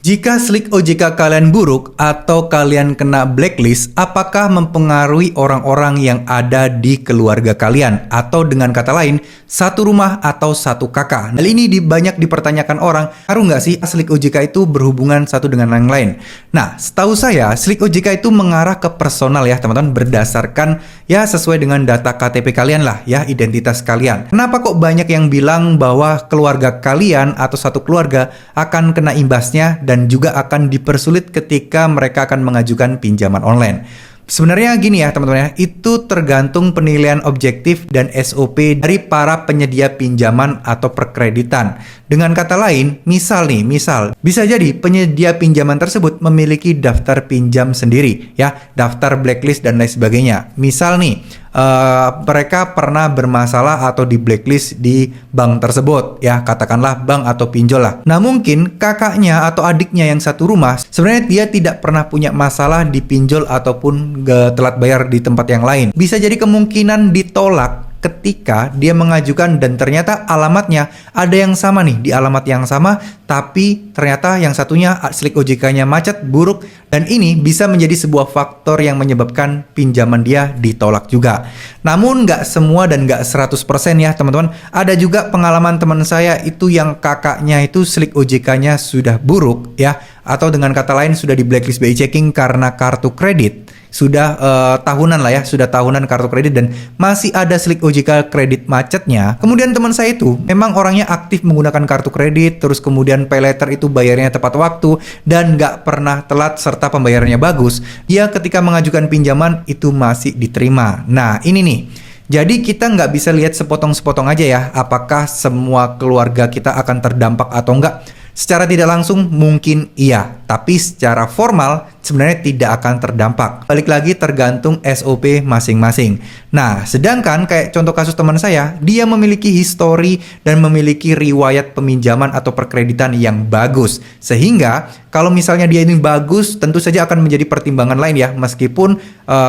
Jika slik OJK kalian buruk atau kalian kena blacklist, apakah mempengaruhi orang-orang yang ada di keluarga kalian? Atau dengan kata lain, satu rumah atau satu kakak? Hal ini banyak dipertanyakan orang, ngaruh nggak sih slik OJK itu berhubungan satu dengan yang lain? Nah, setahu saya, slik OJK itu mengarah ke personal ya teman-teman, berdasarkan ya sesuai dengan data KTP kalian lah ya, identitas kalian. Kenapa kok banyak yang bilang bahwa keluarga kalian atau satu keluarga akan kena imbasnya dan juga akan dipersulit ketika mereka akan mengajukan pinjaman online? Sebenarnya gini ya teman-teman ya, itu tergantung penilaian objektif dan SOP dari para penyedia pinjaman atau perkreditan. Dengan kata lain, misal bisa jadi penyedia pinjaman tersebut memiliki daftar pinjam sendiri ya, daftar blacklist dan lain sebagainya. Misal nih, mereka pernah bermasalah atau di blacklist di bank tersebut ya, katakanlah bank atau pinjol lah. Nah mungkin kakaknya atau adiknya yang satu rumah sebenarnya dia tidak pernah punya masalah di pinjol ataupun telat bayar di tempat yang lain. Bisa jadi kemungkinan ditolak ketika dia mengajukan dan ternyata alamatnya ada yang sama nih, di alamat yang sama, tapi ternyata yang satunya slik OJK-nya macet, buruk, dan ini bisa menjadi sebuah faktor yang menyebabkan pinjaman dia ditolak juga. Namun nggak semua dan nggak 100% ya teman-teman. Ada juga pengalaman teman saya itu yang kakaknya itu slik OJK-nya sudah buruk ya, atau dengan kata lain sudah di blacklist BI checking karena kartu kredit. Sudah tahunan lah ya, sudah tahunan kartu kredit dan masih ada slik OJK kredit macetnya. Kemudian teman saya itu memang orangnya aktif menggunakan kartu kredit, terus kemudian pay letter itu bayarnya tepat waktu dan nggak pernah telat serta pembayarannya bagus. Dia ketika mengajukan pinjaman itu masih diterima. Nah ini nih, jadi kita nggak bisa lihat sepotong-sepotong aja ya, apakah semua keluarga kita akan terdampak atau enggak. Secara tidak langsung mungkin iya, tapi secara formal sebenarnya tidak akan terdampak. Balik lagi tergantung SOP masing-masing. Nah, sedangkan kayak contoh kasus teman saya, dia memiliki histori dan memiliki riwayat peminjaman atau perkreditan yang bagus. Sehingga kalau misalnya dia ini bagus, tentu saja akan menjadi pertimbangan lain ya, meskipun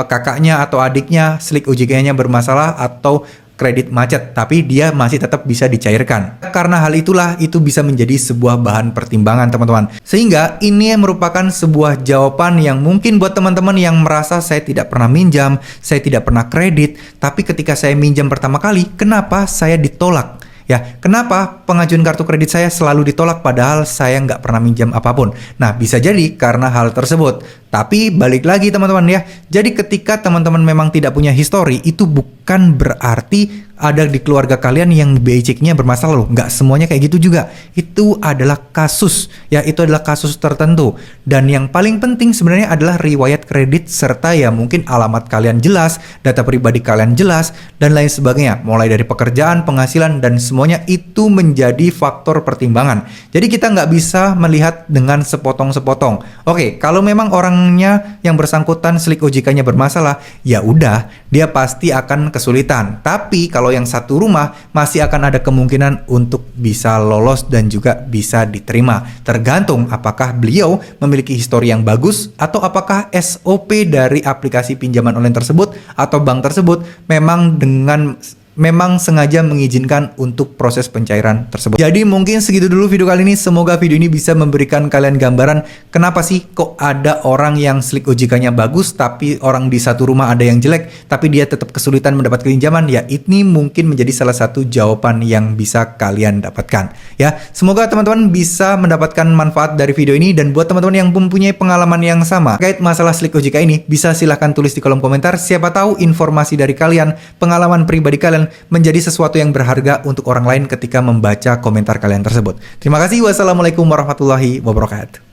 kakaknya atau adiknya slik OJK-nya bermasalah atau kredit macet, tapi dia masih tetap bisa dicairkan. Karena hal itulah itu bisa menjadi sebuah bahan pertimbangan teman-teman. Sehingga ini merupakan sebuah jawaban yang mungkin buat teman-teman yang merasa saya tidak pernah minjam, saya tidak pernah kredit, tapi ketika saya minjam pertama kali, kenapa saya ditolak? Ya, kenapa pengajuan kartu kredit saya selalu ditolak padahal saya nggak pernah minjam apapun? Nah, bisa jadi karena hal tersebut. Tapi balik lagi teman-teman ya, jadi ketika teman-teman memang tidak punya histori, itu bukan berarti ada di keluarga kalian yang BI check-nya bermasalah loh. Nggak semuanya kayak gitu juga. Itu adalah kasus, ya itu adalah kasus tertentu. Dan yang paling penting sebenarnya adalah riwayat kredit serta ya mungkin alamat kalian jelas, data pribadi kalian jelas, dan lain sebagainya. Mulai dari pekerjaan, penghasilan, dan semuanya itu menjadi faktor pertimbangan. Jadi kita nggak bisa melihat dengan sepotong-sepotong. Oke, kalau memang orangnya yang bersangkutan slik OJK-nya bermasalah, ya udah, dia pasti akan kesulitan. Tapi kalau yang satu rumah masih akan ada kemungkinan untuk bisa lolos dan juga bisa diterima. Tergantung apakah beliau memiliki histori yang bagus atau apakah SOP dari aplikasi pinjaman online tersebut atau bank tersebut memang sengaja mengizinkan untuk proses pencairan tersebut. Jadi mungkin segitu dulu video kali ini. Semoga video ini bisa memberikan kalian gambaran kenapa sih kok ada orang yang slik OJK-nya bagus tapi orang di satu rumah ada yang jelek tapi dia tetap kesulitan mendapat pinjaman. Ya ini mungkin menjadi salah satu jawaban yang bisa kalian dapatkan. Ya semoga teman-teman bisa mendapatkan manfaat dari video ini, dan buat teman-teman yang mempunyai pengalaman yang sama terkait masalah slik OJK ini bisa silahkan tulis di kolom komentar. Siapa tahu informasi dari kalian, pengalaman pribadi kalian menjadi sesuatu yang berharga untuk orang lain ketika membaca komentar kalian tersebut. Terima kasih. Wassalamualaikum warahmatullahi wabarakatuh.